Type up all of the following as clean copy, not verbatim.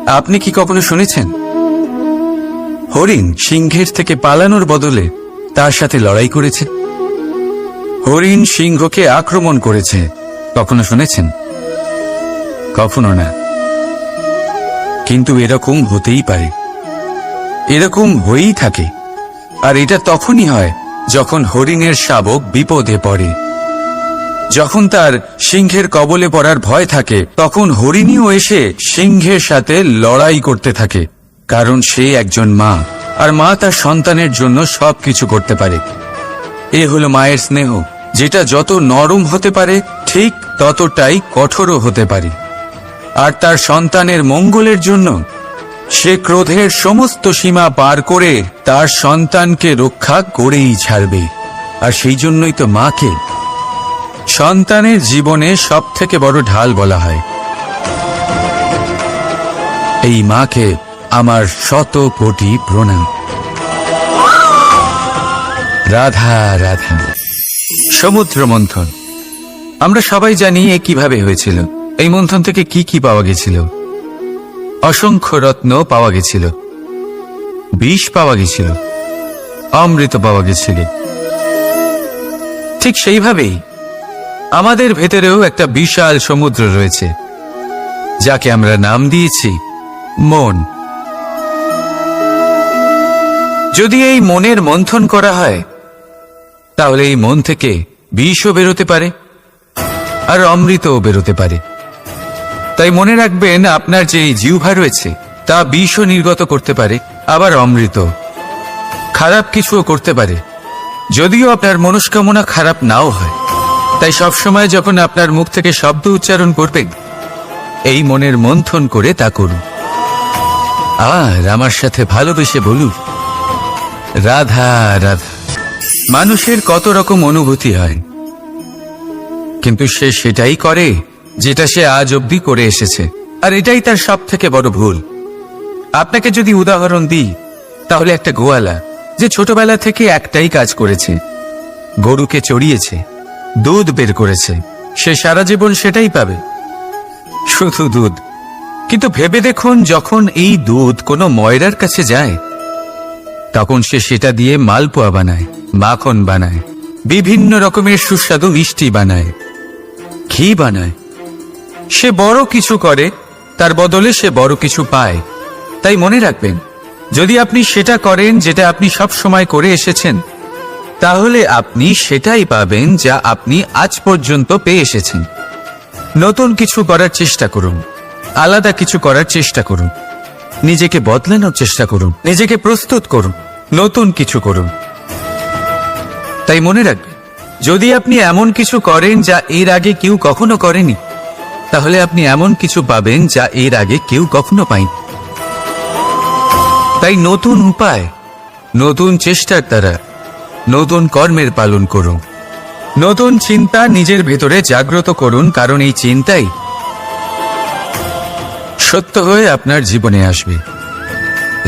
আপনি কি কখনো শুনেছেন হরিণ সিংহের থেকে পালানোর বদলে তার সাথে লড়াই করেছে? হরিণ সিংহকে আক্রমণ করেছে, কখনো শুনেছেন? কখনো না। কিন্তু এরকম হতেই পারে, এরকম হয়েই থাকে। আর এটা তখনই হয় যখন হরিণের শাবক বিপদে পড়ে। যখন তার সিংহের কবলে পড়ার ভয় থাকে, তখন হরিণীও এসে সিংহের সাথে লড়াই করতে থাকে। কারণ সে একজন মা, আর মা তার সন্তানের জন্য সবকিছু করতে পারে। এ হলো মায়ের স্নেহ, যেটা যত নরম হতে পারে ঠিক ততটাই কঠোরও হতে পারে। আর তার সন্তানের মঙ্গলের জন্য সে ক্রোধের সমস্ত সীমা পার করে তার সন্তানকে রক্ষা করেই ছাড়বে। আর সেই জন্যই তো মাকে সন্তানের জীবনে সব থেকে বড় ঢাল বলা হয়। এই মাকে আমার শত কোটি প্রণাম। রাধা রাধা। সমুদ্র মন্থন, আমরা সবাই জানি এ কিভাবে হয়েছিল। এই মন্থন থেকে কি কি পাওয়া গেছিল? অসংখ্য রত্ন পাওয়া গেছিল, বিষ পাওয়া গেছিল, অমৃত পাওয়া গেছিল। ঠিক সেইভাবেই আমাদের ভেতরেও একটা বিশাল সমুদ্র রয়েছে, যাকে আমরা নাম দিয়েছি মন। যদি এই মনের মন্থন করা হয়, তাহলে এই মন থেকে বিষও বেরোতে পারে, আর অমৃতও বেরোতে পারে। তাই মনে রাখবেন, আপনার যে জিহ্বা রয়েছে তা বিষও নির্গত করতে পারে, আবার অমৃত। খারাপ কিছুও করতে পারে, যদিও আপনার মনস্কামনা খারাপ নাও হয়। তাই সবসময় যখন আপনার মুখ থেকে শব্দ উচ্চারণ করবেন, এই মনের মন্থন করে তা করুন। আর আমার সাথে ভালোবেসে বলুন, রাধা রাধা। মানুষের কত রকম অনুভূতি হয়, কিন্তু সে সেটাই করে যেটা সে আজ অবধি করে এসেছে। আর এটাই তার সব থেকে বড় ভুল। আপনাকে যদি উদাহরণ দিই, তাহলে একটা গোয়ালা যে ছোটবেলা থেকে একটাই কাজ করেছে, গরুকে চড়িয়েছে, দুধ বের করেছে, সে সারা জীবন সেটাই পাবে, শুধু দুধ। কিন্তু ভেবে দেখুন, যখন এই দুধ কোনো ময়রার কাছে যায়, তখন সে সেটা দিয়ে মালপোয়া বানায়, মাখন বানায়, বিভিন্ন রকমের সুস্বাদু মিষ্টি বানায়, ঘি বানায়। সে বড় কিছু করে, তার বদলে সে বড় কিছু পায়। তাই মনে রাখবেন, যদি আপনি সেটা করেন যেটা আপনি সব সময় করে এসেছেন, তাহলে আপনি সেটাই পাবেন যা আপনি আজ পর্যন্ত পেয়ে এসেছেন। নতুন কিছু করার চেষ্টা করুন, আলাদা কিছু করার চেষ্টা করুন, নিজেকে বদলানোর চেষ্টা করুন, নিজেকে প্রস্তুত করুন, নতুন কিছু করুন। তাই মনে রাখবেন, যদি আপনি এমন কিছু করেন যা এর আগে কেউ কখনো করেনি, তাহলে আপনি এমন কিছু পাবেন যা এর আগে কেউ কখনো পায়নি। তাই নতুন উপায়, নতুন চেষ্টার দ্বারা নতুন কর্মের পালন করুন। নতুন চিন্তা নিজের ভেতরে জাগ্রত করুন, কারণ এই চিন্তাই সত্য হয়ে আপনার জীবনে আসবে।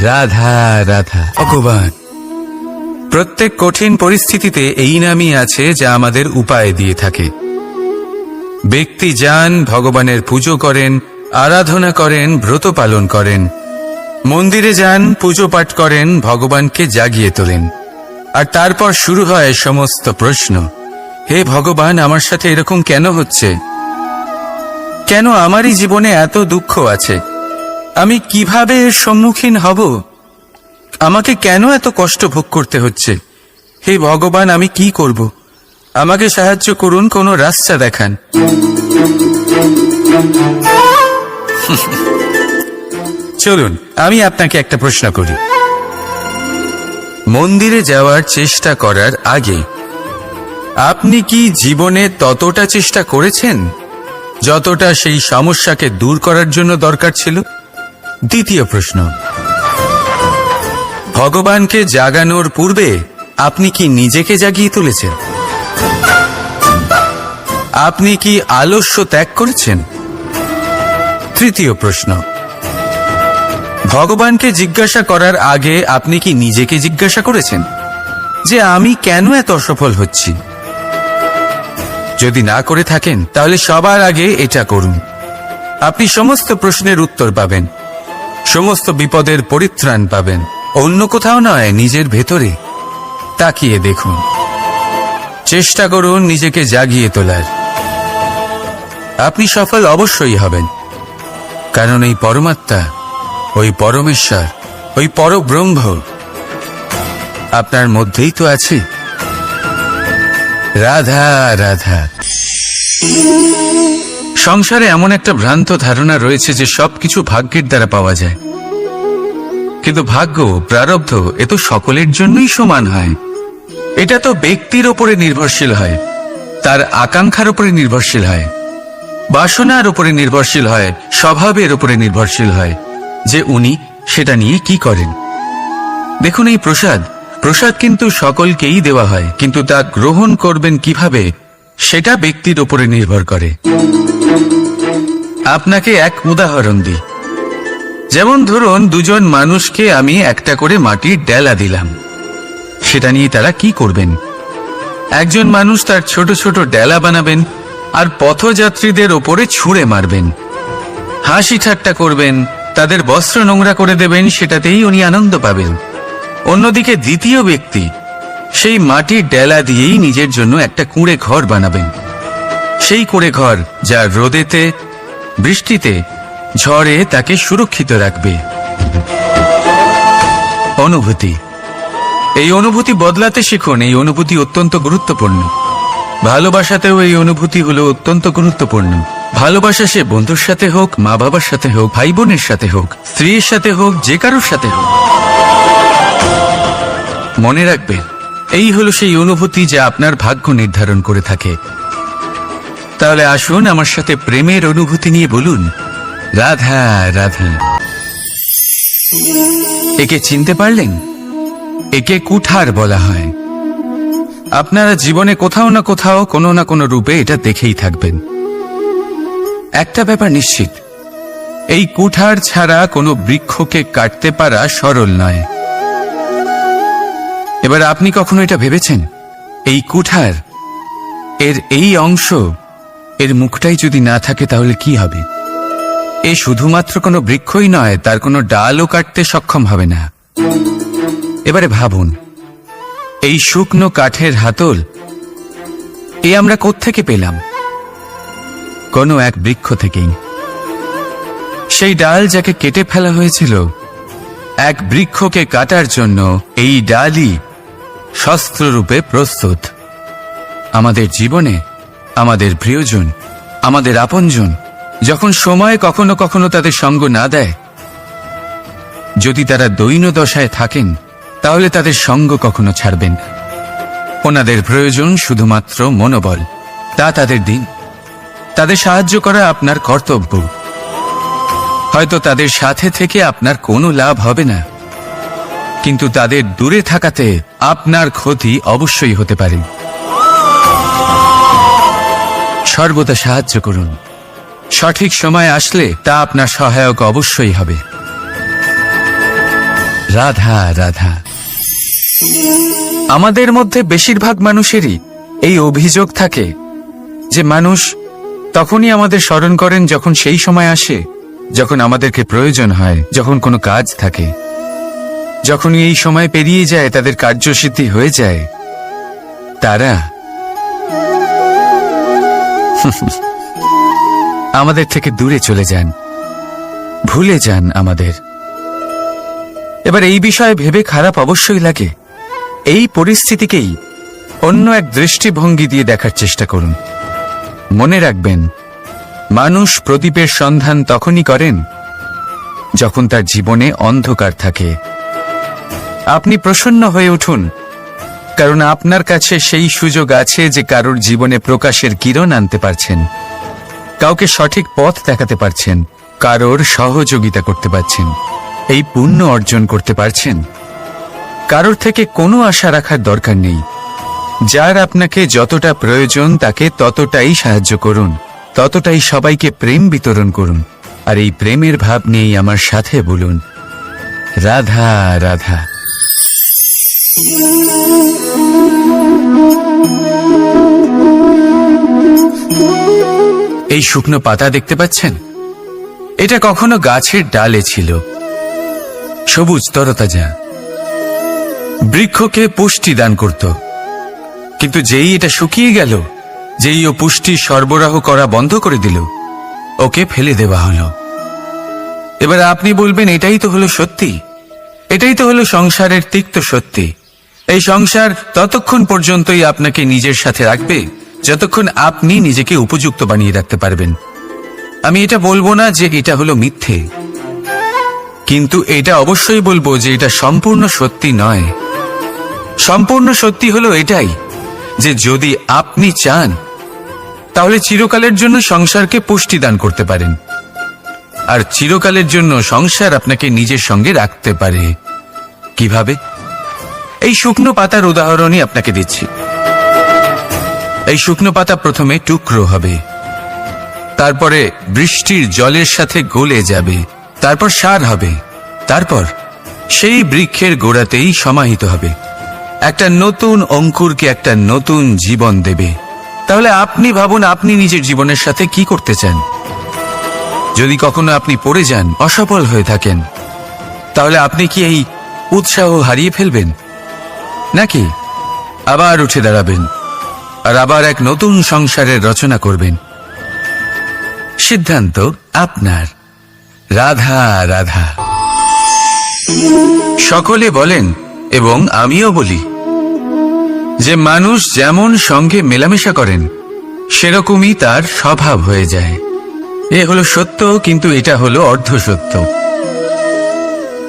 রাধা রাধা। ভগবান প্রত্যেক কঠিন পরিস্থিতিতে এই নামই আছে যা আমাদের উপায় দিয়ে থাকে। ব্যক্তি যান, ভগবানের পুজো করেন, আরাধনা করেন, ব্রত পালন করেন, মন্দিরে যান, পুজো পাঠ করেন, ভগবানকে জাগিয়ে তোলেন। আর তারপর শুরু হয় সমস্ত প্রশ্ন। হে ভগবান, আমার সাথে এরকম কেন হচ্ছে? কেন আমারই জীবনে এত দুঃখ আছে? আমি কিভাবে এর সম্মুখীন হব? আমাকে কেন এত কষ্ট ভোগ করতে হচ্ছে? হে ভগবান, আমি কি করব? আমাকে সাহায্য করুন, কোনো রাস্তা দেখান। চলুন, আমি আপনাকে একটা প্রশ্ন করি। মন্দিরে যাওয়ার চেষ্টা করার আগে আপনি কি জীবনে ততটা চেষ্টা করেছেন যতটা সেই সমস্যাকে দূর করার জন্য দরকার ছিল? দ্বিতীয় প্রশ্ন, ভগবানকে জাগানোর পূর্বে আপনি কি নিজেকে জাগিয়ে তুলেছেন? আপনি কি আলস্য ত্যাগ করেছেন? তৃতীয় প্রশ্ন, ভগবানকে জিজ্ঞাসা করার আগে আপনি কি নিজেকে জিজ্ঞাসা করেছেন যে আমি কেন এত অসফল হচ্ছি? যদি না করে থাকেন, তাহলে সবার আগে এটা করুন। আপনি সমস্ত প্রশ্নের উত্তর পাবেন। সমস্ত বিপদের পরিত্রাণ পাবেন। অন্য কোথাও নয়, নিজের ভেতরে তাকিয়ে দেখুন। চেষ্টা করুন নিজেকে জাগিয়ে তোলার। আপনি সফল অবশ্যই হবেন, কারণ এই পরমাত্মা, ওই পরমেশ্বর, ওই পরব্রহ্ম আপনার মধ্যেই তো আছে। রাধা রাধা। সংসারে এমন একটা ভ্রান্ত ধারণা রয়েছে যে সবকিছু ভাগ্যের দ্বারা পাওয়া যায়, কিন্তু ভাগ্য, প্রারব্ধ এ তো সকলের জন্যই সমান হয়। এটা তো ব্যক্তির ওপরে নির্ভরশীল হয়, তার আকাঙ্ক্ষার উপরে নির্ভরশীল হয়, বাসনার উপরে নির্ভরশীল হয়, স্বভাবের উপরে নির্ভরশীল হয় যে উনি সেটা নিয়ে কি করেন। দেখুন, এই প্রসাদ কিন্তু সকলকেই দেওয়া হয়, কিন্তু তা গ্রহণ করবেন কিভাবে সেটা ব্যক্তির উপরে নির্ভর করে। আপনাকে এক উদাহরণ দিই। যেমন ধরুন, দুজন মানুষকে আমি একটা করে মাটির ডেলা দিলাম, সেটা নিয়ে তারা কি করবেন? একজন মানুষ তার ছোট ছোট ডেলা বানাবেন আর পথযাত্রীদের ওপরে ছুঁড়ে মারবেন, হাসি ঠাট্টা করবেন, তাদের বস্ত্র নোংরা করে দেবেন, সেটাতেই উনি আনন্দ পাবেন। অন্যদিকে দ্বিতীয় ব্যক্তি সেই মাটির ডেলা দিয়েই নিজের জন্য একটা কুঁড়ে ঘর বানাবেন। সেই কুঁড়ে ঘর যা রোদেতে, বৃষ্টিতে, ঝড়ে তাকে সুরক্ষিত রাখবে। অনুভূতি, এই অনুভূতি বদলাতে শিখুন। এই অনুভূতি অত্যন্ত গুরুত্বপূর্ণ। ভালোবাসাতেও এই অনুভূতি হলো অত্যন্ত গুরুত্বপূর্ণ। ভালোবাসা সে বন্ধুর সাথে হোক, মা বাবার সাথে হোক, ভাই বোনের সাথে হোক, স্ত্রীর সাথে হোক, যে কারোর সাথে হোক, মনে রাখবেন এই হলো সেই অনুভূতি যা আপনার ভাগ্য নির্ধারণ করে থাকে। তাহলে আসুন আমার সাথে প্রেমের অনুভূতি নিয়ে বলুন, রাধা রাধা। একে চিনতে পারলেন? একে কুঠার বলা হয়। আপনারা জীবনে কোথাও না কোথাও, কোনো না কোনো রূপে এটা দেখেই থাকবেন। একটা ব্যাপার নিশ্চিত, এই কুঠার ছাড়া কোনো বৃক্ষকে কাটতে পারা সরল নয়। এবার আপনি কখনো এটা ভেবেছেন, এই কুঠার, এর এই অংশ, এর মুখটাই যদি না থাকে তাহলে কি হবে? এ শুধুমাত্র কোনো বৃক্ষই নয়, তার কোনো ডালও কাটতে সক্ষম হবে না। এবারে ভাবুন, এই শুকনো কাঠের হাতল এ আমরা কোত্থেকে পেলাম? কোনো এক বৃক্ষ থেকেই। সেই ডাল যাকে কেটে ফেলা হয়েছিল, এক বৃক্ষকে কাটার জন্য এই ডালই শস্ত্ররূপে প্রস্তুত। আমাদের জীবনে আমাদের প্রিয়জন, আমাদের আপনজন যখন সময় কখনো কখনো তাদের সঙ্গ না দেয়, যদি তারা দৈন দশায় থাকেন, তাহলে তাদের সঙ্গ কখনো ছাড়বেন না। ওনাদের প্রয়োজন শুধুমাত্র মনোবল। তা তাদের দিন, তাদের সাহায্য করা আপনার কর্তব্য। হয়তো তাদের সাথে থেকে আপনার কোনো লাভ হবে না, কিন্তু তাদের দূরে থাকাতে আপনার ক্ষতি অবশ্যই হতে পারে। সর্বদা সাহায্য করুন। সঠিক সময় আসলে তা আপনার সহায়ক অবশ্যই হবে। রাধা রাধা। আমাদের মধ্যে বেশিরভাগ মানুষেরই এই অভিযোগ থাকে যে মানুষ তখনই আমাদের স্মরণ করেন যখন সেই সময় আসে যখন আমাদেরকে প্রয়োজন হয়, যখন কোনো কাজ থাকে। যখনই এই সময় পেরিয়ে যায়, তাদের কার্যসিদ্ধি হয়ে যায়, তারা আমাদের থেকে দূরে চলে যান, ভুলে যান আমাদের। এবার এই বিষয়ে ভেবে খারাপ অবশ্যই লাগে। এই পরিস্থিতিকেই অন্য এক দৃষ্টিভঙ্গি দিয়ে দেখার চেষ্টা করুন। মনে রাখবেন, মানুষ প্রদীপের সন্ধান তখনই করেন যখন তার জীবনে অন্ধকার থাকে। আপনি প্রসন্ন হয়ে উঠুন, কারণ আপনার কাছে সেই সুযোগ আছে যে কারোর জীবনে প্রকাশের কিরণ আনতে পারছেন, কাউকে সঠিক পথ দেখাতে পারছেন, কারোর সহযোগিতা করতে পারছেন, এই পুণ্য অর্জন করতে পারছেন। কারোর থেকে কোনো আশা রাখার দরকার নেই। যার আপনাকে যতটা প্রয়োজন তাকে ততটাই সাহায্য করুন, ততটাই সবাইকে প্রেম বিতরণ করুন। আর এই প্রেমের ভাব নিয়েই আমার সাথে বলুন, রাধা রাধা। এই শুকনো পাতা দেখতে পাচ্ছেন? এটা কখনো গাছের ডালে ছিল, সবুজ তরতাজা, বৃক্ষকে পুষ্টি দান করত। কিন্তু যেই এটা শুকিয়ে গেল, যেই ও পুষ্টি সরবরাহ করা বন্ধ করে দিল, ওকে ফেলে দেওয়া হলো। এবার আপনি বলবেন, এটাই তো হলো সত্যি, এটাই তো হলো সংসারের তিক্ত সত্যি। এই সংসার ততক্ষণ পর্যন্তই আপনাকে নিজের সাথে রাখবে যতক্ষণ আপনি নিজেকে উপযুক্ত বানিয়ে রাখতে পারবেন। আমি এটা বলবো না যে এটা হলো মিথ্যে, কিন্তু এটা অবশ্যই বলবো যে এটা সম্পূর্ণ সত্যি নয়। সম্পূর্ণ সত্যি হলো এটাই যে যদি আপনি চান তাহলে চিরকালের জন্য সংসারকে পুষ্টি দান করতে পারেন, আর চিরকালের জন্য সংসার আপনাকে নিজের সঙ্গে রাখতে পারে। কিভাবে? এই শুকনো পাতার উদাহরণই আপনাকে দিচ্ছি। এই শুকনো পাতা প্রথমে টুকরো হবে, তারপরে বৃষ্টির জলের সাথে গলে যাবে, তারপর সার হবে, তারপর সেই বৃক্ষের গোড়াতেই সমাহিত হবে, একটা নতুন অঙ্কুরকে একটা নতুন জীবন দেবে। তাহলে আপনি ভাবুন, আপনি নিজের জীবনের সাথে কি করতে চান? যদি কখনো আপনি পড়ে যান, অসফল হয়ে থাকেন, তাহলে আপনি কি এই উৎসাহ হারিয়ে ফেলবেন, নাকি আবার উঠে দাঁড়াবেন আর আবার এক নতুন সংসারের রচনা করবেন? সিদ্ধান্ত আপনার। রাধা রাধা। সকলে বলেন এবং আমিও বলি যে মানুষ যেমন সঙ্গে মেলামেশা করেন সেরকমই তার স্বভাব হয়ে যায়। এ হলো সত্য, কিন্তু এটা হলো অর্ধ সত্য।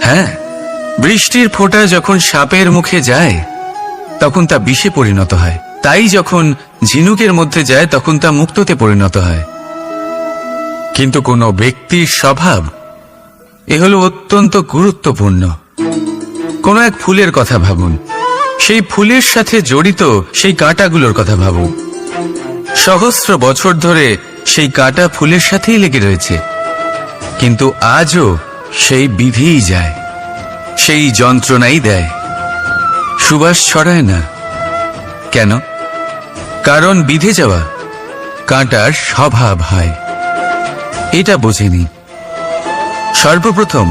হ্যাঁ, বৃষ্টির ফোঁটা যখন সাপের মুখে যায় তখন তা বিষে পরিণত হয়, তাই যখন ঝিনুকের মধ্যে যায় তখন তা মুক্ততে পরিণত হয়। কিন্তু কোনো ব্যক্তির স্বভাব এ হলো অত্যন্ত গুরুত্বপূর্ণ। কোনো এক ফুলের কথা ভাবুন, সেই ফুলের সাথে জড়িত সেই কাঁটাগুলোর কথা ভাবুন। সহস্র বছর ধরে সেই কাঁটা ফুলের সাথেই লেগে রয়েছে, কিন্তু আজও সেই বিধেই যায়, সেই যন্ত্রণাই দেয়, সুবাস ছড়ায় না। কেন? কারণ বিধে যাওয়া কাঁটার স্বভাব হয়। এটা বোঝেনি। সর্বপ্রথম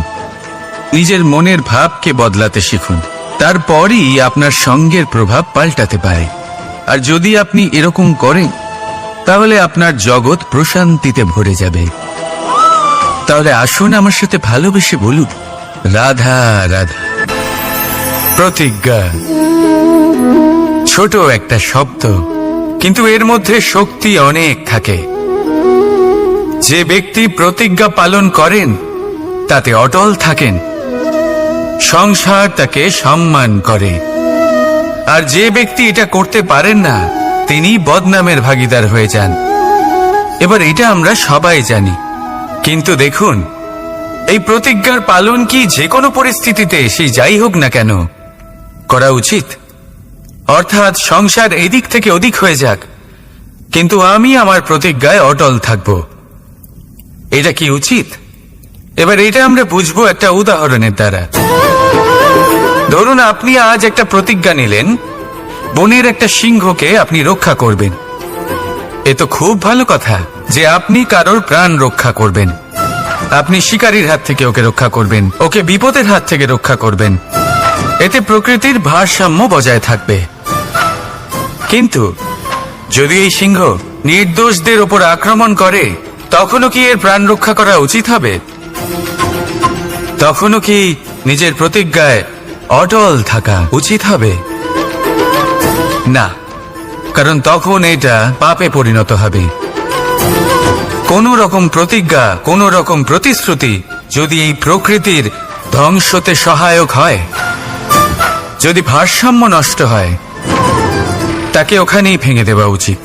নিজের মনের ভাবকে বদলাতে শিখুন, তারপরই আপনার সঙ্গের প্রভাব পাল্টাতে পারে। আর যদি আপনি এরকম করেন তাহলে আপনার জগৎ প্রশান্তিতে ভরে যাবে। তাহলে আসুন আমার সাথে ভালোবেসে বলুন, রাধা রাধা। প্রতিজ্ঞা ছোট একটা শব্দ, কিন্তু এর মধ্যে শক্তি অনেক থাকে। যে ব্যক্তি প্রতিজ্ঞা পালন করেন তাতে অটল থাকেন, সংসার তাকে সম্মান করে। আর যে ব্যক্তি এটা করতে পারেন না তিনি বদনামের ভাগীদার হয়ে যান। এবার এটা আমরা সবাই জানি, কিন্তু দেখুন, এই প্রতিজ্ঞার পালন কি যে কোনো পরিস্থিতিতে সে যাই হোক না কেন করা উচিত? অর্থাৎ সংসার এদিক থেকে ওদিক হয়ে যাক, কিন্তু আমি আমার প্রতিজ্ঞায় অটল থাকব, এটা কি উচিত? এবার এটা আমরা বুঝবো একটা উদাহরণের দ্বারা। ধরুন আপনি আজ একটা প্রতিজ্ঞা নিলেন, বনের একটা সিংহকে আপনি রক্ষা করবেন। এ তো খুব ভালো কথা যে আপনি কারোর প্রাণ রক্ষা করবেন। আপনি শিকারীর হাত থেকে ওকে রক্ষা করবেন, ওকে বিপদের হাত থেকে রক্ষা করবেন। এতে প্রকৃতির ভারসাম্য বজায় থাকবে। কিন্তু যদি এই সিংহ নির্দোষদের ওপর আক্রমণ করে, তখনও কি এর প্রাণ রক্ষা করা উচিত হবে? তখনও কি নিজের প্রতিজ্ঞায় অটল থাকা উচিত হবে? না, কারণ তখন এটা পাপে পরিণত হবে। কোন রকম প্রতিজ্ঞা, কোন রকম প্রতিশ্রুতি যদি এই প্রকৃতির ধ্বংসতে সহায়ক হয়, যদি ভারসাম্য নষ্ট হয়, তাকে ওখানেই ভেঙে দেওয়া উচিত।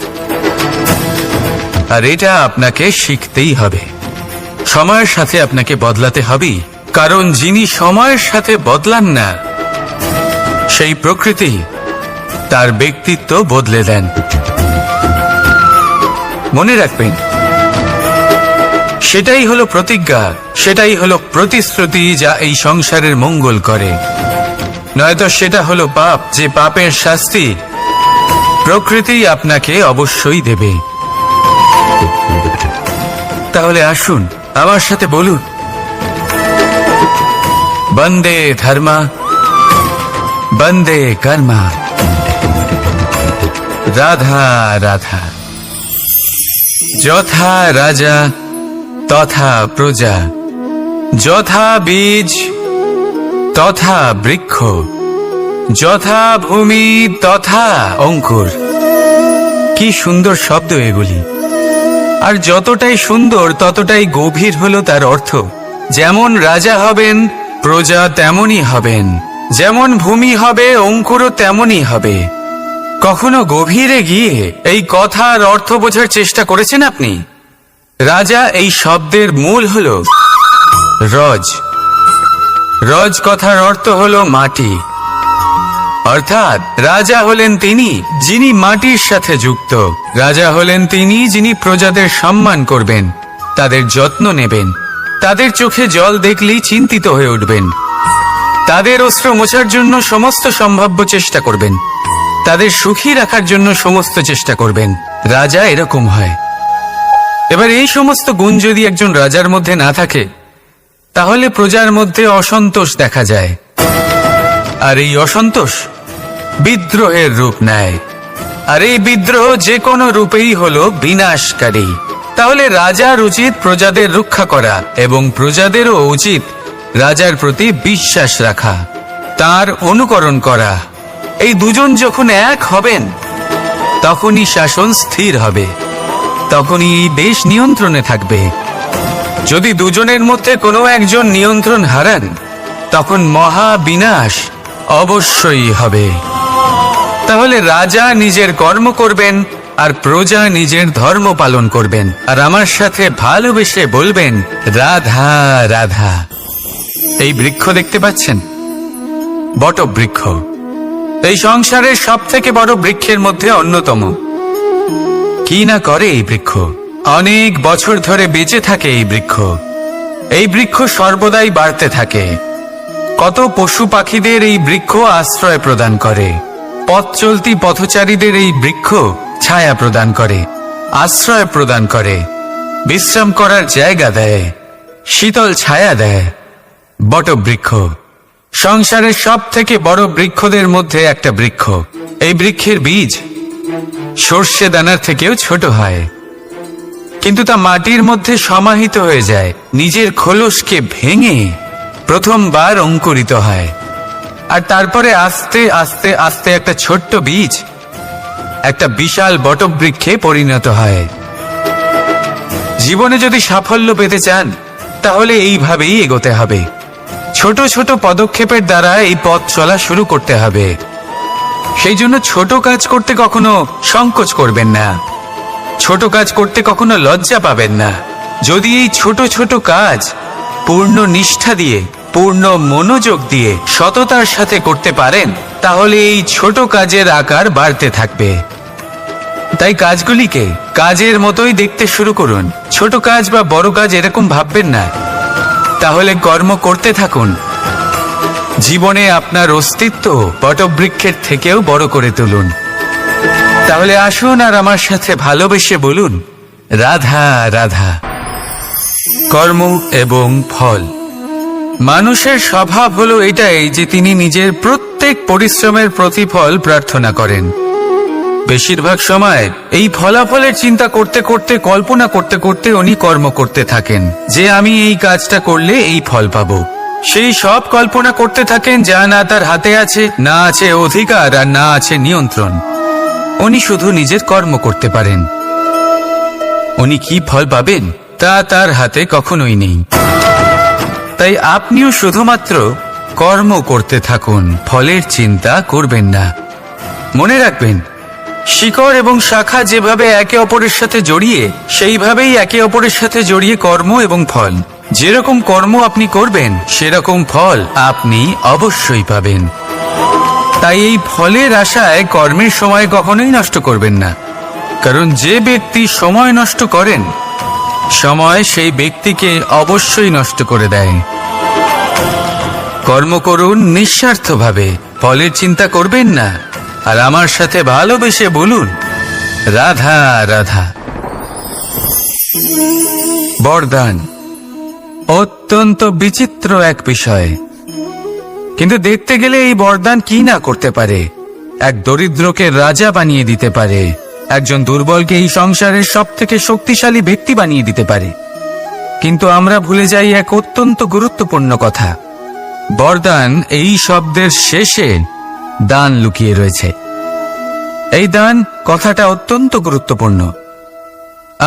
আর এটা আপনাকে শিখতেই হবে, সময়ের সাথে আপনাকে বদলাতে হবেই। কারণ যিনি সময়ের সাথে বদলান না, সেই প্রকৃতি তার ব্যক্তিত্ব বদলে দেন। মনে রাখবেন, সেটাই হলো প্রতিজ্ঞা, সেটাই হলো প্রতিশ্রুতি যা এই সংসারের মঙ্গল করে। নয়তো সেটা হলো পাপ, যে পাপের শাস্তি প্রকৃতি আপনাকে অবশ্যই দেবে। তাহলে আসুন আমার সাথে বলুন, বন্দে ধর্ম বন্দে কর্ম। রাধা রাধা। যথা রাজা তথা প্রজা, যথা বীজ তথা বৃক্ষ, যথা ভূমি তথা অঙ্কুর। কি সুন্দর শব্দ এগুলি, আর যতটাই সুন্দর ততটাই গভীর হলো তার অর্থ। যেমন রাজা হবেন প্রজা তেমনই হবেন, যেমন ভূমি হবে অঙ্কুরও তেমনই হবে। কখনো গভীরে গিয়ে এই কথার অর্থ বোঝার চেষ্টা করেছেন আপনি? রাজা এই শব্দের মূল হলো রজ। রজ কথার অর্থ হলো মাটি, অর্থাৎ রাজা হলেন তিনি যিনি মাটির সাথে যুক্ত। রাজা হলেন তিনি যিনি প্রজাদের সম্মান করবেন, তাদের যত্ন নেবেন, তাদের চোখে জল দেখলেই চিন্তিত হয়ে উঠবেন, তাদের অস্ত্র মোছার জন্য সমস্ত সম্ভাব্য চেষ্টা করবেন, তাদের সুখী রাখার জন্য সমস্ত চেষ্টা করবেন। রাজা এরকম হয়। এবার এই সমস্ত গুণ যদি একজন রাজার মধ্যে না থাকে, তাহলে প্রজার মধ্যে অসন্তোষ দেখা যায়, আর এই অসন্তোষ বিদ্রোহের রূপ নেয়, আর এই বিদ্রোহ যে কোনো রূপেই হলো বিনাশকারী। তাহলে রাজার উচিত প্রজাদের রক্ষা করা, এবং প্রজাদেরও উচিত রাজার প্রতি বিশ্বাস রাখা, তার অনুকরণ করা। এই দুজন যখন এক হবেন, তখনই শাসন স্থির হবে, তখনই এই দেশ নিয়ন্ত্রণে থাকবে। যদি দুজনের মধ্যে কোনো একজন নিয়ন্ত্রণ হারান, তখন মহা বিনাশ অবশ্যই হবে। তাহলে রাজা নিজের কর্ম করবেন আর প্রজা নিজের ধর্ম পালন করবেন, আর আমার সাথে ভালোবেসে বলবেন রাধা রাধা। এই বৃক্ষ দেখতে পাচ্ছেন, বটবৃক্ষ। এই সংসারের সব থেকে বড় বৃক্ষের মধ্যে অন্যতম। কি না করে এই বৃক্ষ? অনেক বছর ধরে বেঁচে থাকে এই বৃক্ষ। এই বৃক্ষ সর্বদাই বাড়তে থাকে। কত পশু পাখিদের এই বৃক্ষ আশ্রয় প্রদান করে। পথ চলতি পথচারীদের এই বৃক্ষ ছায়া প্রদান করে, আশ্রয় প্রদান করে, বিশ্রাম করার জায়গা দেয়, শীতল ছায়া দেয়। বটবৃক্ষ সংসারের সব থেকে বড় বৃক্ষদের মধ্যে একটা বৃক্ষ। এই বৃক্ষের বীজ সর্ষে দানার থেকেও ছোট হয়, কিন্তু তা মাটির মধ্যে সমাহিত হয়ে যায়, নিজের খোলসকে ভেঙে প্রথমবার অঙ্কুরিত হয়, আর তারপরে আস্তে আস্তে আস্তে একটা ছোট্ট বীজ একটা বিশাল বটবৃক্ষে পরিণত হয়। জীবনে যদি সাফল্য পেতে চান, তাহলে এইভাবেই এগোতে হবে। ছোট ছোট পদক্ষেপের দ্বারা এই পথ চলা শুরু করতে হবে। সেই জন্য ছোট কাজ করতে কখনো সংকোচ করবেন না, ছোট কাজ করতে কখনো লজ্জা পাবেন না। যদি এই ছোট ছোট কাজ পূর্ণ নিষ্ঠা দিয়ে, পূর্ণ মনোযোগ দিয়ে, সততার সাথে করতে পারেন, তাহলে এই ছোট কাজের আকার বাড়তে থাকবে। তাই কাজগুলিকে কাজের মতোই দেখতে শুরু করুন। ছোট কাজ বা বড় কাজ এরকম ভাববেন না। তাহলে কর্ম করতে থাকুন। জীবনে আপনার অস্তিত্ব বটবৃক্ষের থেকেও বড় করে তুলুন। তাহলে আসুন আর আমার সাথে ভালোবেসে বলুন রাধা রাধা। কর্ম এবং ফল। মানুষের স্বভাব হলো এটাই যে তিনি নিজের প্রত্যেক পরিশ্রমের প্রতিফল প্রার্থনা করেন। বেশিরভাগ সময় এই ফলাফলের চিন্তা করতে করতে, কল্পনা করতে করতে উনি কর্ম করতে থাকেন, যে আমি এই কাজটা করলে এই ফল পাবো। সেই সব কল্পনা করতে থাকেন যা না তার হাতে আছে, না আছে অধিকার, আর না আছে নিয়ন্ত্রণ। উনি শুধু নিজের কর্ম করতে পারেন। উনি কি ফল পাবেন তা তার হাতে কখনোই নেই। তাই আপনিও শুধুমাত্র কর্ম করতে থাকুন, ফলের চিন্তা করবেন না। মনে রাখবেন, শিকড় এবং শাখা যেভাবে একে অপরের সাথে জড়িয়ে, সেইভাবেই একে অপরের সাথে জড়িয়ে কর্ম এবং ফল। যেরকম কর্ম আপনি করবেন, সেরকম ফল আপনি অবশ্যই পাবেন। তাই এই ফলের আশায় কর্মের সময় কখনোই নষ্ট করবেন না, কারণ যে ব্যক্তি সময় নষ্ট করেন, সময় সেই ব্যক্তিকে অবশ্যই নষ্ট করে দেয়। কর্ম করুন নিঃস্বার্থভাবে, ফলের চিন্তা করবেন না, আর আমার সাথে ভালোবেসে বলুন রাধা রাধা। বরদান। অত্যন্ত বিচিত্র এক বিষয়। কিন্তু দেখতে গেলে এই বরদান কি না করতে পারে। এক দরিদ্রকে রাজা বানিয়ে দিতে পারে, একজন দুর্বলকে এই সংসারের সবথেকে শক্তিশালী ব্যক্তি বানিয়ে দিতে পারে। কিন্তু আমরা ভুলে যাই এক অত্যন্ত গুরুত্বপূর্ণ কথা। বরদান এই শব্দের শেষে দান লুকিয়ে রয়েছে। এই দান কথাটা অত্যন্ত গুরুত্বপূর্ণ।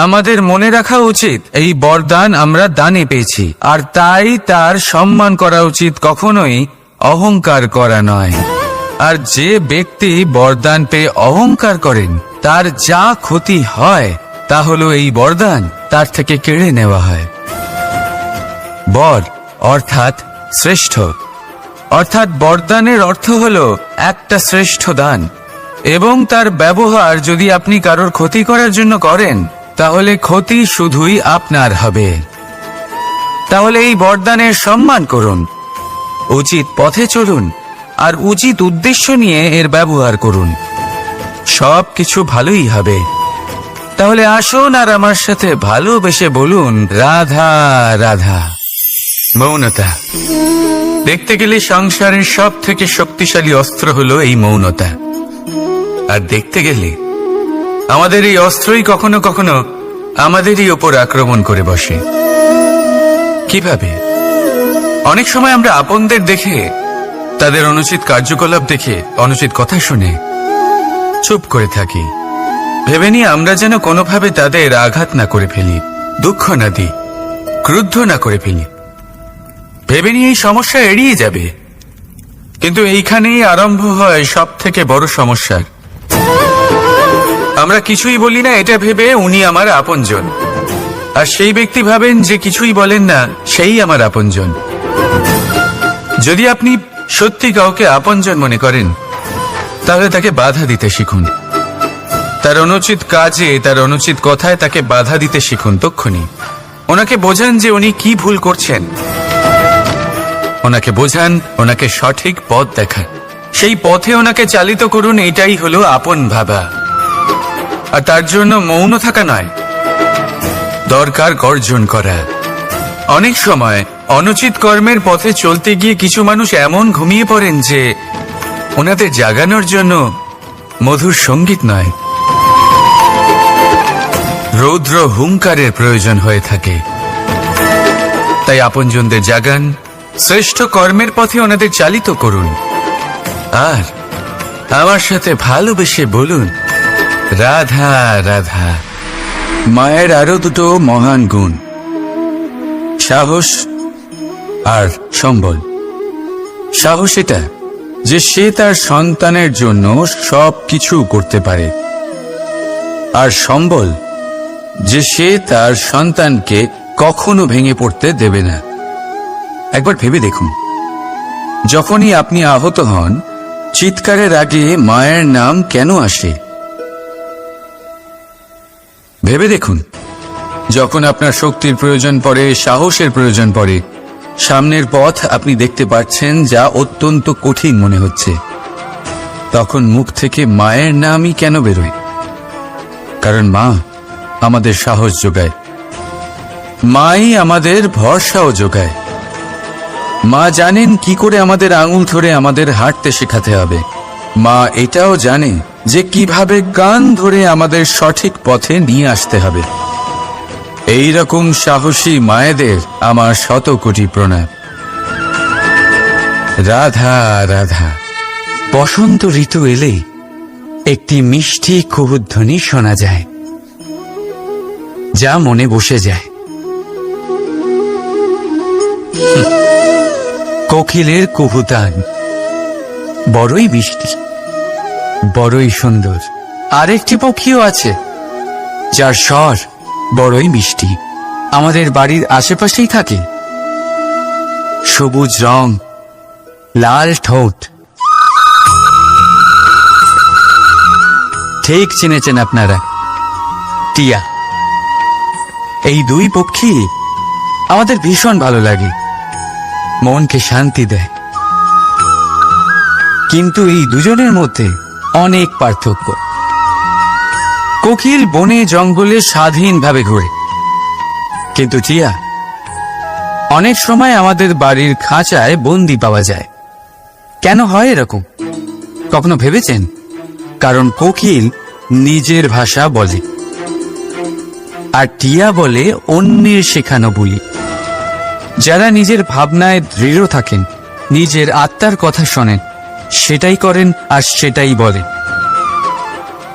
আমাদের মনে রাখা উচিত এই বরদান আমরা দানে পেয়েছি, আর তাই তার সম্মান করা উচিত, কখনোই অহংকার করা নয়। আর যে ব্যক্তি বরদান পেয়ে অহংকার করেন তার যা ক্ষতি হয় তা হলো এই বরদান তার থেকে কেড়ে নেওয়া হয়। বর অর্থাৎ শ্রেষ্ঠ, অর্থাৎ বরদানের অর্থ হলো একটা শ্রেষ্ঠ দান, এবং তার ব্যবহার যদি আপনি কারোর ক্ষতি করার জন্য করেন তাহলে ক্ষতি শুধুই আপনার হবে। তাহলে এই বরদানের সম্মান করুন, উচিত পথে চলুন, আর উচিত উদ্দেশ্য নিয়ে এর ব্যবহার করুন, সব কিছু ভালোই হবে। তাহলে আসুন আর আমার সাথে ভালোবেসে বলুন, রাধা রাধা। মৌনতা। দেখতে গেলে সংসারের সব থেকে শক্তিশালী অস্ত্র হলো এই মৌনতা। আর দেখতে গেলে আমাদের এই অস্ত্রই কখনো কখনো আমাদেরই ওপর আক্রমণ করে বসে। কিভাবে? অনেক সময় আমরা আপনদের দেখে, তাদের অনুচিত কার্যকলাপ দেখে, অনুচিত কথা শুনে চুপ করে থাকি, ভেবে নিয়ে আমরা যেন কোনোভাবে তাদের আঘাত না করে ফেলি, দুঃখ না দিই, ক্রুদ্ধ না করে ফেলি, ভেবে নিয়ে এই সমস্যা এড়িয়ে যাবে। কিন্তু এইখানেই আরম্ভ হয় সব থেকে বড় সমস্যা। আমরা কিছুই বলি না এটা ভেবে উনি আমার আপনজন, আর সেই ব্যক্তি ভাবেন যে কিছুই বলেন না সেই আমার আপনজন। যদি আপনি সত্যি কাউকে আপনজন মনে করেন তাহলে তাকে বাধা দিতে শিখুন, তার অনুচিত কাজে, তার অনুচিত কথায় তাকে বাধা দিতে শিখুন। তক্ষুনি ওনাকে বোঝান যে উনি কি ভুল করছেন, ওনাকে বোঝান, ওনাকে সঠিক পথ দেখান, সেই পথে ওনাকে চালিত করুন। এটাই হলো আপন ভাবা। আর তার জন্য মৌন থাকা নয়, দরকার গর্জন করা। অনেক সময় অনুচিত কর্মের পথে চলতে গিয়ে কিছু মানুষ এমন ঘুমিয়ে পড়েন যে ওনাদের জাগানোর জন্য মধুর সঙ্গীত নয়, রৌদ্র হুঙ্কারের প্রয়োজন হয়ে থাকে। তাই আপনজনদের জাগান, শ্রেষ্ঠ কর্মের পথে ওনাদের চালিত করুন, আর আমার সাথে ভালোবেসে বলুন, রাধা রাধা। মায়ের আরো দুটো মহান গুণ, সাহস আর সম্বল। সাহস এটা যে সে তার সন্তানের জন্য সব কিছু করতে পারে, আর সম্বল যে সে তার সন্তানকে কখনো ভেঙে পড়তে দেবে না। একবার ভেবে দেখুন, যখনই আপনি আহত হন চিৎকারের আগে মায়ের নাম কেন আসে? ভেবে দেখুন, যখন আপনার শক্তির প্রয়োজন পড়ে, সাহসের প্রয়োজন পড়ে, সামনের পথ আপনি দেখতে পাচ্ছেন যা অত্যন্ত কঠিন মনে হচ্ছে, তখন মুখ থেকে মায়ের নামই কেন বেরোয়? কারণ মা আমাদের সাহস যোগায়, মাই আমাদের ভরসাও যোগায়। মা জানেন কি করে আমাদের আঙুল ধরে আমাদের হাঁটতে শেখাতে হবে। মা এটাও জানে যে কিভাবে কান ধরে আমাদের সঠিক পথে নিয়ে আসতে হবে। এই রকম সাহসী মায়েদের আমার শত কোটি প্রণাম। রাধা রাধা। বসন্ত ঋতু এলেই একটি মিষ্টি কুহুধ্বনি শোনা যায়, যা মনে বসে যায়। কোকিলের কুহুতান বড়ই মিষ্টি, বড়ই সুন্দর। আরেকটি পক্ষীও আছে যার স্বর বড়ই মিষ্টি, আমাদের বাড়ির আশেপাশেই থাকে। সবুজ রং, লাল ঠোঁট। ঠিক চিনেছেন আপনারা, টিয়া। এই দুই পক্ষী আমাদের ভীষণ ভালো লাগে, মনকে শান্তি দেয়। কিন্তু এই দুজনের মধ্যে অনেক পার্থক্য। কোকিল বনে জঙ্গলে স্বাধীনভাবে ঘোরে, কিন্তু টিয়া অনেক সময় আমাদের বাড়ির খাঁচায় বন্দি পাওয়া যায়। কেন হয় এরকম কখনো ভেবেছেন? কারণ কোকিল নিজের ভাষা বলে, আর টিয়া বলে অন্যের শেখানো বুলি। যারা নিজের ভাবনায় দৃঢ় থাকেন, নিজের আত্মার কথা শোনেন, সেটাই করেন আর সেটাই বলেন,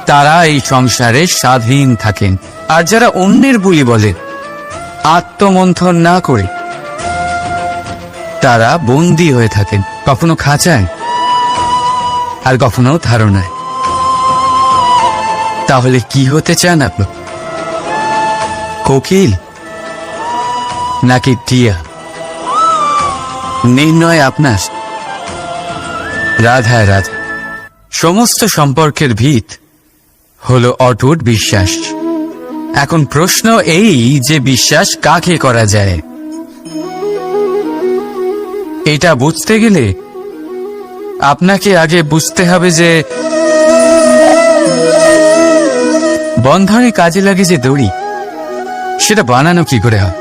তারা এই সংসারে স্বাধীন থাকেন। আর যারা অন্যের বুলি বলে, আত্মমন্থন না করে, তারা বন্দী হয়ে থাকেন, কখনো খাঁচায় আর কখনো ধারণায়। তাহলে কি হতে চান আপনি? কোকিল নাকি টিয়া? নির্ণয় আপনার। রাধা রাধা। সমস্ত সম্পর্কের ভিত হলো অটুট বিশ্বাস। এখন প্রশ্ন এই যে বিশ্বাস কাকে করা যায়? এটা বুঝতে গেলে আপনাকে আগে বুঝতে হবে যে বন্ধনে কাজে লাগে যে দড়ি, সেটা বানানো কি করে হয়?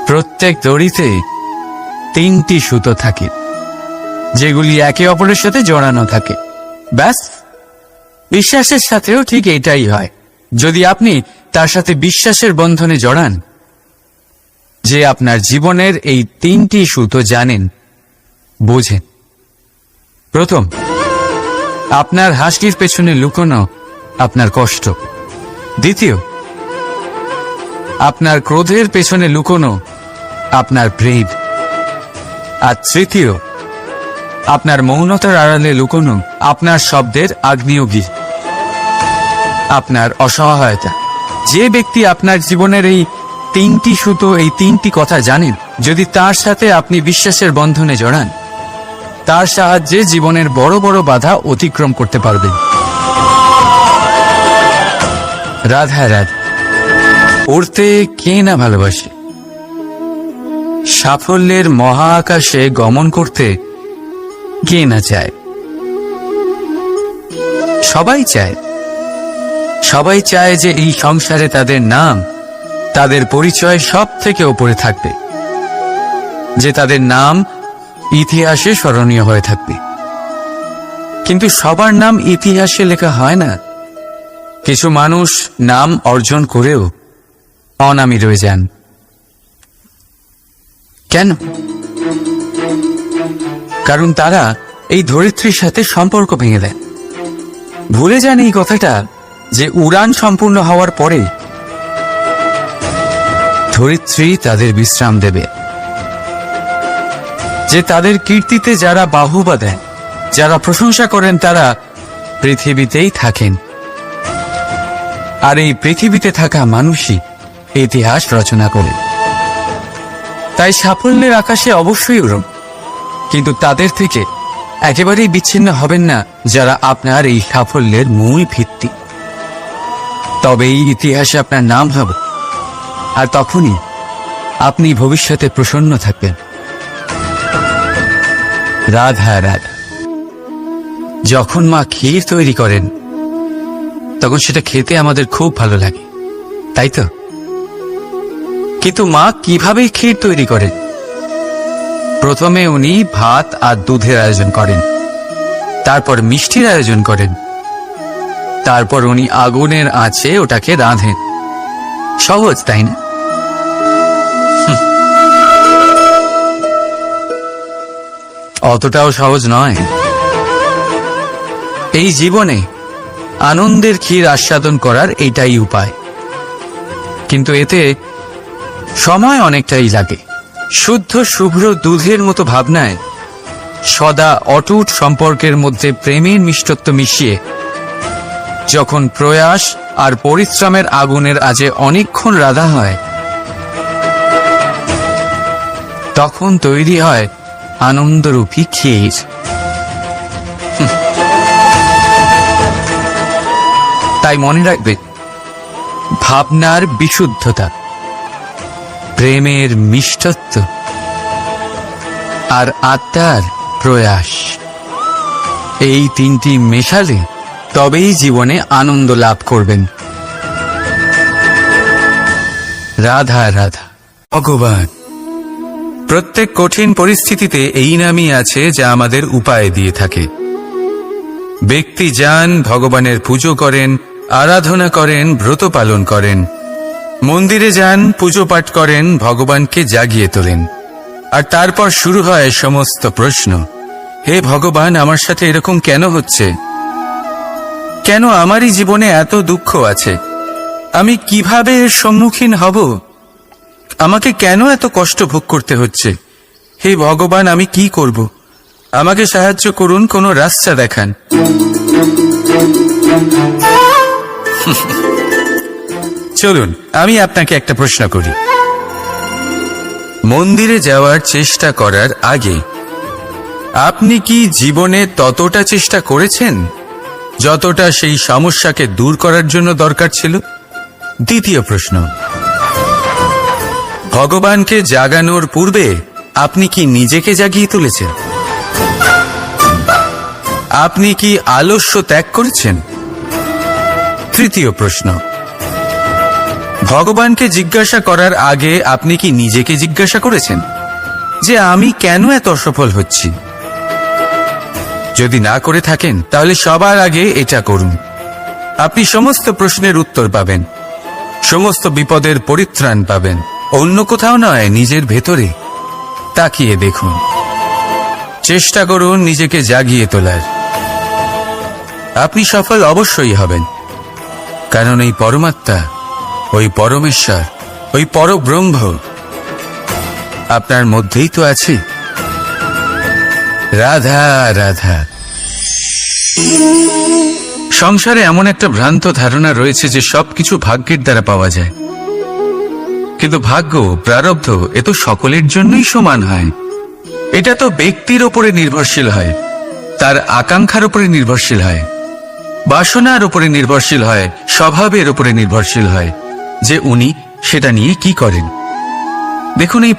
প্রত্যেক দড়িতে 3টি সুতো থাকে, যেগুলি একে অপরের সাথে জড়ানো থাকে। ব্যাস, বিশ্বাসের সাথেও ঠিক এটাই হয়। যদি আপনি তার সাথে বিশ্বাসের বন্ধনে জড়ান, যে আপনার জীবনের এই 3টি সুতো জানেন, বোঝেন। প্রথম, আপনার হাসির পেছনে লুকোনো আপনার কষ্ট। দ্বিতীয়, আপনার ক্রোধের পেছনে লুকোনো আপনার প্রেম। আর তৃতীয়, আপনার মৌনতার আড়ালে লুকোনো আপনার শব্দের আগ্নেয়গিরি, আপনার অসহায়তা। যে ব্যক্তি আপনার জীবনের এই 3টি সুতো, এই 3টি কথা জানেন, যদি তার সাথে আপনি বিশ্বাসের বন্ধনে জড়ান, তার সাহায্যে জীবনের বড় বড় বাধা অতিক্রম করতে পারবেন। রাধা রাধা। উড়তে কে না ভালোবাসে? সাফল্যের মহাকাশে গমন করতে কে না চায়? সবাই চায়। সবাই চায় যে এই সংসারে তাদের নাম, তাদের পরিচয় সব থেকে ওপরে থাকবে, যে তাদের নাম ইতিহাসে স্মরণীয় হয়ে থাকবে। কিন্তু সবার নাম ইতিহাসে লেখা হয় না। কিছু মানুষ নাম অর্জন করেও অনামী রয়ে যান। কেন? কারণ তারা এই ধরিত্রীর সাথে সম্পর্ক ভেঙে দেয়। ভুলে যান এই কথাটা, যে উড়ান সম্পূর্ণ হওয়ার পরে ধরিত্রী তাদের বিশ্রাম দেবে, যে তাদের কীর্তিতে যারা বাহুবা দেন, যারা প্রশংসা করেন, তারা পৃথিবীতেই থাকেন। আর এই পৃথিবীতে থাকা মানুষই ইতিহাস রচনা করে। তাই সাফল্যের আকাশে অবশ্যই উড়ুন, কিন্তু তাদের থেকে একেবারেই বিচ্ছিন্ন হবেন না যারা আপনার এই সাফল্যের মূল ভিত্তি। তবেই ইতিহাসে আপনার নাম হবে, আর তখনই আপনি ভবিষ্যতে প্রসন্ন থাকবেন। রাধা রাধা। যখন মা ক্ষীর তৈরি করেন, তখন সেটা খেতে আমাদের খুব ভালো লাগে, তাই তো? কিন্তু মা কিভাবে ক্ষীর তৈরি করেন? প্রথমে উনি ভাত আর দুধের আয়োজন করেন, তারপর মিষ্টির আয়োজন করেন, তারপর উনি আগুনের আঁচে ওটাকে রাঁধেন। সহজ, তাই না? অতটাও সহজ নয়। এই জীবনে আনন্দের ক্ষীর আস্বাদন করার এটাই উপায়, কিন্তু এতে সময় অনেকটাই লাগে। শুদ্ধ শুভ্র দুধের মতো ভাবনায় সদা অটুট সম্পর্কের মধ্যে প্রেমের মিষ্টত্ব মিশিয়ে যখন প্রয়াস আর পরিশ্রমের আগুনের আজে অনেকক্ষণ রাধা হয়, তখন তৈরি হয় আনন্দরূপী ক্ষীর। তাই মনে রাখবে, ভাবনার বিশুদ্ধতা, প্রেমের মিষ্টত্ব আর আত্মার প্রয়াস, এই 3টি মেশালে তবেই জীবনে আনন্দ লাভ করবেন। রাধা রাধা। ভগবান প্রত্যেক কঠিন পরিস্থিতিতে এই নামই আছে যা আমাদের উপায় দিয়ে থাকে। ব্যক্তি যান, ভগবানের পুজো করেন, আরাধনা করেন, ব্রত পালন করেন, মন্দিরে যান, পুজো পাঠ করেন, ভগবানকে জাগিয়ে তোলেন। আর তারপর শুরু হয় সমস্ত প্রশ্ন। হে ভগবান, আমার সাথে এরকম কেন হচ্ছে? কেন আমারই জীবনে এত দুঃখ আছে? আমি কিভাবে এর সম্মুখীন হব? আমাকে কেন এত কষ্ট ভোগ করতে হচ্ছে? হে ভগবান, আমি কি করব? আমাকে সাহায্য করুন, কোনো রাস্তা দেখান। চলুন আমি আপনাকে একটা প্রশ্ন করি। মন্দিরে যাওয়ার চেষ্টা করার আগে আপনি কি জীবনে ততটা চেষ্টা করেছেন যতটা সেই সমস্যাকে দূর করার জন্য দরকার ছিল? দ্বিতীয় প্রশ্ন, ভগবানকে জাগানোর পূর্বে আপনি কি নিজেকে জাগিয়ে তুলেছেন? আপনি কি আলস্য ত্যাগ করেছেন? তৃতীয় প্রশ্ন, ভগবানকে জিজ্ঞাসা করার আগে আপনি কি নিজেকে জিজ্ঞাসা করেছেন যে আমি কেন এত অসফল হচ্ছি? যদি না করে থাকেন তাহলে সবার আগে এটা করুন। আপনি সমস্ত প্রশ্নের উত্তর পাবেন, সমস্ত বিপদের পরিত্রাণ পাবেন। অন্য কোথাও নয়, নিজের ভেতরে তাকিয়ে দেখুন। চেষ্টা করুন নিজেকে জাগিয়ে তোলার। আপনি সফল অবশ্যই হবেন, কারণ এই পরমাত্মা, ওই পরমেশ্বর, ওই পরব্রহ্ম আপনার মধ্যেই তো আছে। রাধা রাধা। সংসারে এমন একটা ভ্রান্ত ধারণা রয়েছে যে সবকিছু ভাগ্যের দ্বারা পাওয়া যায়, কিন্তু ভাগ্য, প্রারব্ধ এ তো সকলের জন্যই সমান হয়। এটা তো ব্যক্তির ওপরে নির্ভরশীল হয়, তার আকাঙ্ক্ষার উপরে নির্ভরশীল হয়, বাসনার উপরে নির্ভরশীল হয়, স্বভাবের উপরে নির্ভরশীল হয় যে উনি সেটা নিয়ে কি করেন। দেখুন, এই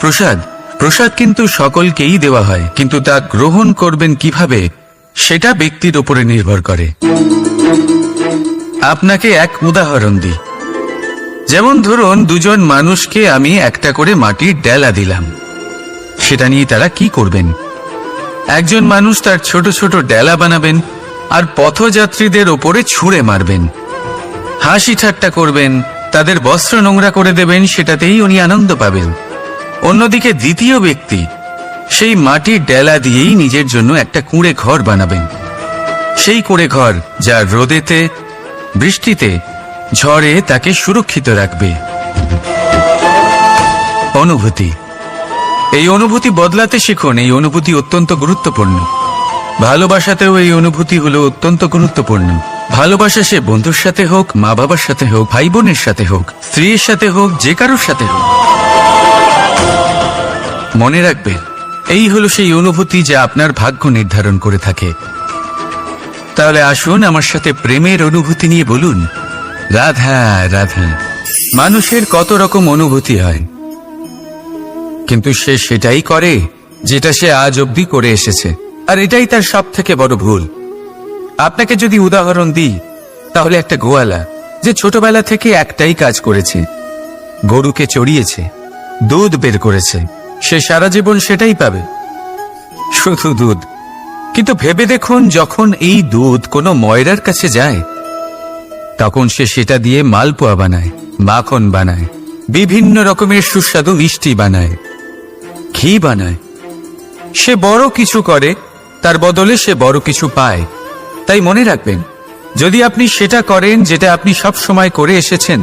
প্রসাদ কিন্তু সকলকেই দেওয়া হয়, কিন্তু তা গ্রহণ করবেন কিভাবে সেটা ব্যক্তির উপরে নির্ভর করে। আপনাকে এক উদাহরণ দিই। যেমন ধরুন, দুজন মানুষকে আমি একটা করে মাটির ডেলা দিলাম, সেটা নিয়ে তারা কি করবেন? একজন মানুষ তার ছোট ছোট ডেলা বানাবেন আর পথযাত্রীদের ওপরে ছুঁড়ে মারবেন, হাসি ঠাট্টা করবেন, তাদের বস্ত্র নোংরা করে দেবেন, সেটাতেই উনি আনন্দ পাবেন। অন্যদিকে দ্বিতীয় ব্যক্তি সেই মাটির ডেলা দিয়েই নিজের জন্য একটা কুঁড়ে ঘর বানাবেন। সেই কুঁড়ে ঘর যা রোদেতে, বৃষ্টিতে, ঝড়ে তাকে সুরক্ষিত রাখবে। অনুভূতি, এই অনুভূতি বদলাতে শিখুন। এই অনুভূতি অত্যন্ত গুরুত্বপূর্ণ। ভালোবাসাতেও এই অনুভূতি হলো অত্যন্ত গুরুত্বপূর্ণ। ভালোবাসা সে বন্ধুর সাথে হোক, মা বাবার সাথে হোক, ভাই বোনের সাথে হোক, স্ত্রীর সাথে হোক, যে কারোর সাথে হোক। মনে রাখবে, এই হলো সেই অনুভূতি যা আপনার ভাগ্য নির্ধারণ করে থাকে। তাহলে আসুন আমার সাথে প্রেমের অনুভূতি নিয়ে বলুন, রাধা রাধা। মানুষের কত রকম অনুভূতি হয়, কিন্তু সে সেটাই করে যেটা সে আজ অবধি করে এসেছে, আর এটাই তার সব থেকে বড় ভুল। আপনাকে যদি উদাহরণ দিই, তাহলে একটা গোয়ালা যে ছোটবেলা থেকে একটাই কাজ করেছে, গরুকে চড়িয়েছে, দুধ বের করেছে, সে সারা জীবন সেটাই পাবে, শুধু দুধ। কিন্তু ভেবে দেখুন, যখন এই দুধ কোনো ময়রার কাছে যায়, তখন সে সেটা দিয়ে মালপোয়া বানায়, মাখন বানায়, বিভিন্ন রকমের সুস্বাদু মিষ্টি বানায়, ঘি বানায়। সে বড় কিছু করে, তার বদলে সে বড় কিছু পায়। তাই মনে রাখবেন, যদি আপনি সেটা করেন যেটা আপনি সব সময় করে এসেছেন,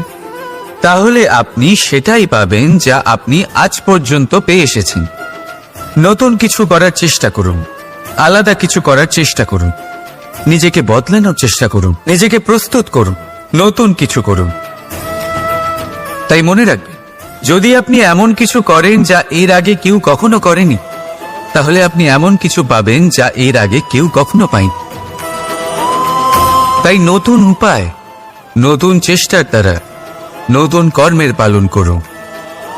তাহলে আপনি সেটাই পাবেন যা আপনি আজ পর্যন্ত পেয়ে এসেছেন। নতুন কিছু করার চেষ্টা করুন, আলাদা কিছু করার চেষ্টা করুন, নিজেকে বদলানোর চেষ্টা করুন, নিজেকে প্রস্তুত করুন, নতুন কিছু করুন। তাই মনে রাখবেন, যদি আপনি এমন কিছু করেন যা এর আগে কেউ কখনো করেনি, তাহলে আপনি এমন কিছু পাবেন যা এর আগে কেউ কখনো পায়নি। তাই নতুন উপায়, নতুন চেষ্টার দ্বারা নতুন কর্মের পালন করুন।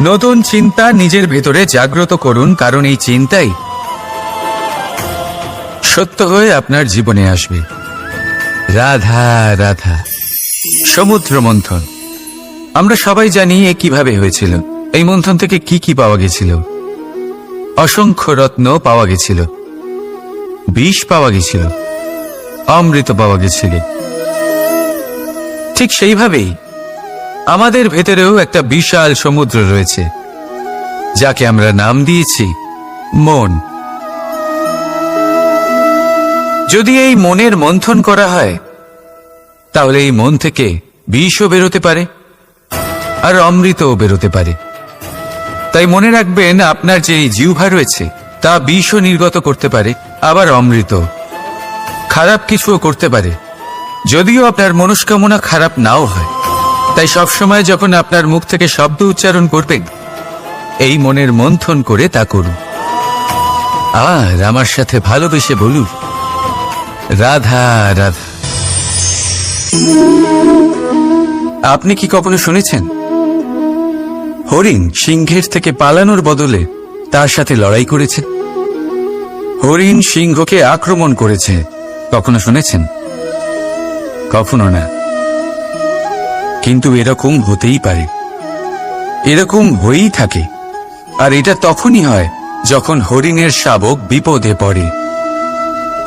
নতুন চিন্তা নিজের ভেতরে জাগ্রত করুন, কারণ এই চিন্তাই সত্য হয়ে আপনার জীবনে আসবে। রাধা রাধা। সমুদ্র মন্থন, আমরা সবাই জানি এ কিভাবে হয়েছিল। এই মন্থন থেকে কি কি পাওয়া গেছিল? অসংখ্য রত্ন পাওয়া গেছিল, বিষ পাওয়া গেছিল, অমৃত পাওয়া গেছিল। ঠিক সেইভাবেই আমাদের ভেতরেও একটা বিশাল সমুদ্র রয়েছে, যাকে আমরা নাম দিয়েছি মন। যদি এই মনের মন্থন করা হয়, তাহলে এই মন থেকে বিষও বেরোতে পারে আর অমৃতও বেরোতে পারে। তাই মনে রাখবেন, আপনার যে জিহ্বা রয়েছে তা বিষও নির্গত করতে পারে, আবার অমৃত, খারাপ কিছুও করতে পারে, যদিও আপনার মনস্কামনা খারাপ নাও হয়। তাই সবসময় যখন আপনার মুখ থেকে শব্দ উচ্চারণ করবেন, এই মনের মন্থন করে তা করুন। আর আমার সাথে ভালোবেসে বলুন, রাধা রাধা। আপনি কি কখনো শুনেছেন হরিণ সিংহের থেকে পালানোর বদলে তার সাথে লড়াই করেছে? হরিণ সিংহকে আক্রমণ করেছে, কখনো শুনেছেন? কখনো না। কিন্তু এরকম হতেই পারে, এরকম হয়েই থাকে। আর এটা তখনই হয় যখন হরিণের শাবক বিপদে পড়ে।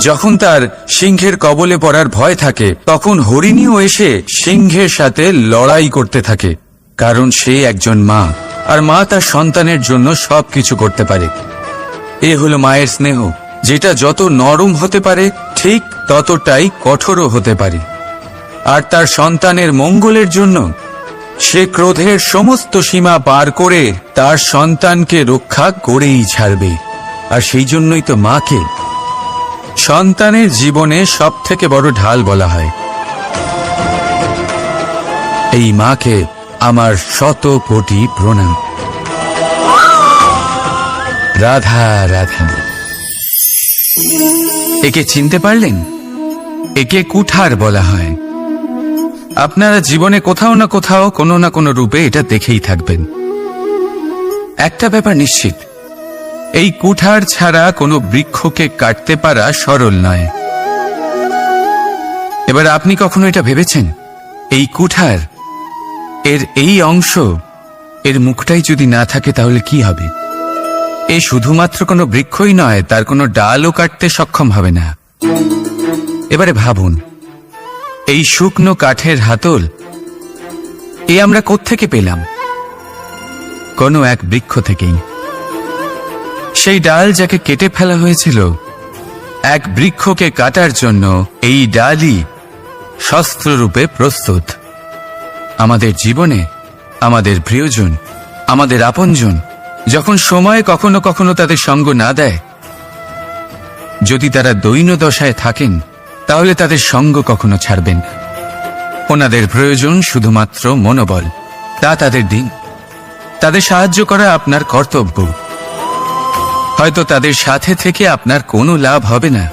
যখন তার সিংহের কবলে পড়ার ভয় থাকে, তখন হরিণীও এসে সিংহের সাথে লড়াই করতে থাকে। কারণ সে একজন মা, আর মা তার সন্তানের জন্য সবকিছু করতে পারে। এ হলো মায়ের স্নেহ, যেটা যত নরম হতে পারে ঠিক ততটাই কঠোরও হতে পারে। আর তার সন্তানের মঙ্গলের জন্য সে ক্রোধের সমস্ত সীমা পার করে তার সন্তানকে রক্ষা করেই ছাড়বে। আর সেই জন্যই তো মাকে সন্তানের জীবনে সব থেকে বড় ঢাল বলা হয়। এই মাকে আমার শত কোটি প্রণাম। রাধা রাধা। একে চিনতে পারলেন? একে কুঠার বলা হয়। আপনারা জীবনে কোথাও না কোথাও কোনো না কোনো রূপে এটা দেখেই থাকবেন। একটা ব্যাপার নিশ্চিত, এই কুঠার ছাড়া কোনো বৃক্ষকে কাটতে পারা সরল নয়। এবার আপনি কখনো এটা ভেবেছেন, এই কুঠার এর এই অংশ, এর মুখটাই যদি না থাকে তাহলে কি হবে? এ শুধুমাত্র কোনো বৃক্ষই নয়, তার কোনো ডালও কাটতে সক্ষম হবে না। এবারে ভাবুন, এই শুকনো কাঠের হাতল এ আমরা কোত্থেকে পেলাম? কোনো এক বৃক্ষ থেকেই। সেই ডাল যাকে কেটে ফেলা হয়েছিল, এক বৃক্ষকে কাটার জন্য এই ডালই শস্ত্ররূপে প্রস্তুত। আমাদের জীবনে আমাদের প্রিয়জন, আমাদের আপনজন যখন সময় কখনো কখনো তাদের সঙ্গ না দেয়, যদি তারা দৈন্য দশায় থাকেন, তাহলে তাদের সঙ্গ কখনো ছাড়বেন না। ওনাদের প্রয়োজন শুধুমাত্র মনোবল, তা তাদের দিন। তাদের সাহায্য করা আপনার কর্তব্য। হয়তো তাদের সাথে থেকে আপনার কোনো লাভ হবে না,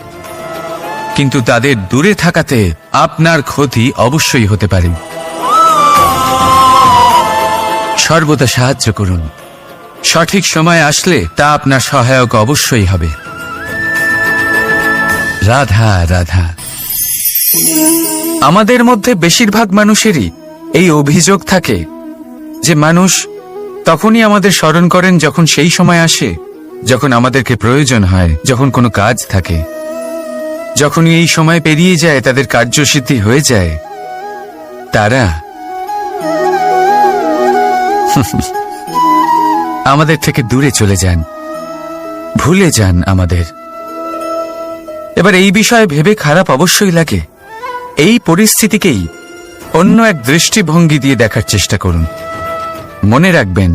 কিন্তু তাদের দূরে থাকাতে আপনার ক্ষতি অবশ্যই হতে পারে। সর্বদা সাহায্য করুন। সঠিক সময় আসলে তা আপনার সহায়ক অবশ্যই হবে। রাধা রাধা। আমাদের মধ্যে বেশিরভাগ মানুষেরই এই অভিযোগ থাকে যে মানুষ তখনই আমাদের স্মরণ করেন যখন সেই সময় আসে যখন আমাদেরকে প্রয়োজন হয়, যখন কোনো কাজ থাকে। যখনই এই সময় পেরিয়ে যায়, তাদের কার্যসিদ্ধি হয়ে যায়, তারা আমাদের থেকে দূরে চলে যান, ভুলে যান আমাদের। এবার এই বিষয়ে ভেবে খারাপ অবশ্যই লাগে। এই পরিস্থিতিকেই অন্য এক দৃষ্টিভঙ্গি দিয়ে দেখার চেষ্টা করুন। মনে রাখবেন,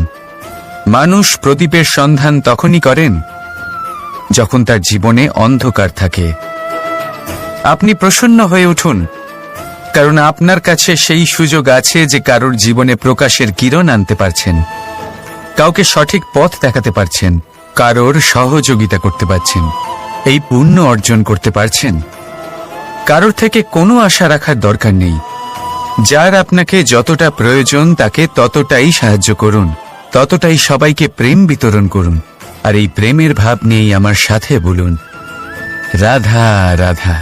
মানুষ প্রদীপের সন্ধান তখনই করেন যখন তার জীবনে অন্ধকার থাকে। আপনি প্রসন্ন হয়ে উঠুন, কারণ আপনার কাছে সেই সুযোগ আছে যে কারোর জীবনে প্রকাশের কিরণ আনতে পারছেন, কাউকে সঠিক পথ দেখাতে পারছেন, কারোর সহযোগিতা করতে পারছেন, এই পুণ্য অর্জন করতে পারছেন। কারোর থেকে কোনো আশা রাখার দরকার নেই। যার আপনাকে যতটা প্রয়োজন তাকে ততটাই সাহায্য করুন, ততটাই সবাইকে প্রেম বিতরণ করুন। আর এই প্রেমের ভাব নিয়েই আমার সাথে বলুন, রাধা রাধা।